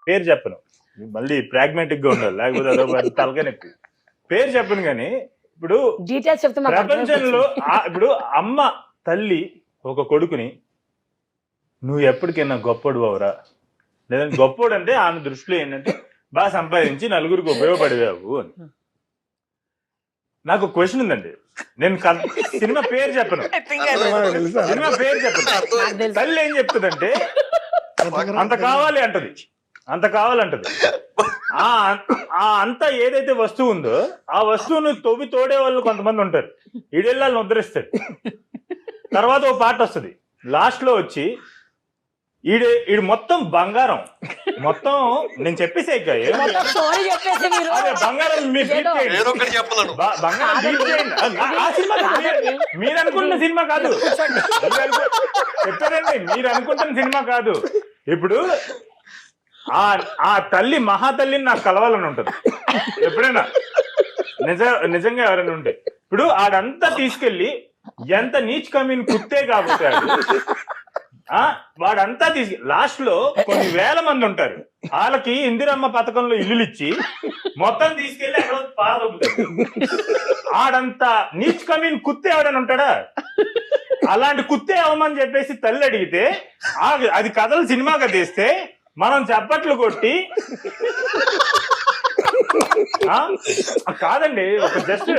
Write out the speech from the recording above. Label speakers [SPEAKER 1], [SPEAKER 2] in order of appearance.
[SPEAKER 1] పేరు చెప్పను, మళ్ళీ ప్రాగ్మాటిక్ గా ఉండాలి, లేకపోతే అదో తలకాయ నొప్పి. పేరు చెప్పను కానీ ఇప్పుడు
[SPEAKER 2] డీటెయిల్స్ చెప్తే మాకు
[SPEAKER 1] ప్రపంచంలో ఇప్పుడు అమ్మ తల్లి ఒక కొడుకుని నువ్వు ఎప్పటికైనా గొప్పడు అవరా, లేదంటే గొప్పోడు అంటే ఆమె దృష్టిలో ఏంటంటే బాగా సంపాదించి నలుగురికి ఉపయోగపడేవావు అని. నాకు క్వశ్చన్ ఉందండి, నేను సినిమా పేరు చెప్పను, సినిమా పేరు చెప్పను. తల్లి ఏం చెప్తుందంటే అంత కావాలి అంటది, అంత కావాలంటది. ఆ అంత ఏదైతే వస్తువు ఉందో ఆ వస్తువును తవ్వి తోడే వాళ్ళు కొంతమంది ఉంటారు, ఈడెళ్ళాలని ఉద్ధరిస్తాడు. తర్వాత ఓ పాట వస్తుంది, లాస్ట్ లో వచ్చి ఈడు మొత్తం బంగారం, మొత్తం నేను చెప్పేసే బంగారం బంగారం ఆ సినిమా మీరు అనుకుంటున్న సినిమా కాదు, చెప్పారండి మీరు అనుకుంటున్న సినిమా కాదు. ఇప్పుడు ఆ తల్లి మహాతల్లిని నాకు కలవాలని ఉంటది ఎప్పుడైనా, నిజంగా ఎవరైనా ఉంటే. ఇప్పుడు ఆడంతా తీసుకెళ్లి ఎంత నీచ్ కమీన్ కుత్తే కాబట్టి వాడంతా లాస్ట్ లో కొన్ని వేల మంది ఉంటారు, వాళ్ళకి ఇందిరమ్మ పథకంలో ఇల్లులు ఇచ్చి మొత్తం తీసుకెళ్లి అక్కడ పాదొక్కుతారు. ఆడంతా నీచ్ కమీన్ కుత్తే ఎవడని ఉంటాడా? అలాంటి కుత్తే అవమని చెప్పేసి తల్లి అడిగితే అది కథలు సినిమాగా తీస్తే మనం చప్పట్లు కొట్టి కాదండి, ఒక జస్ట్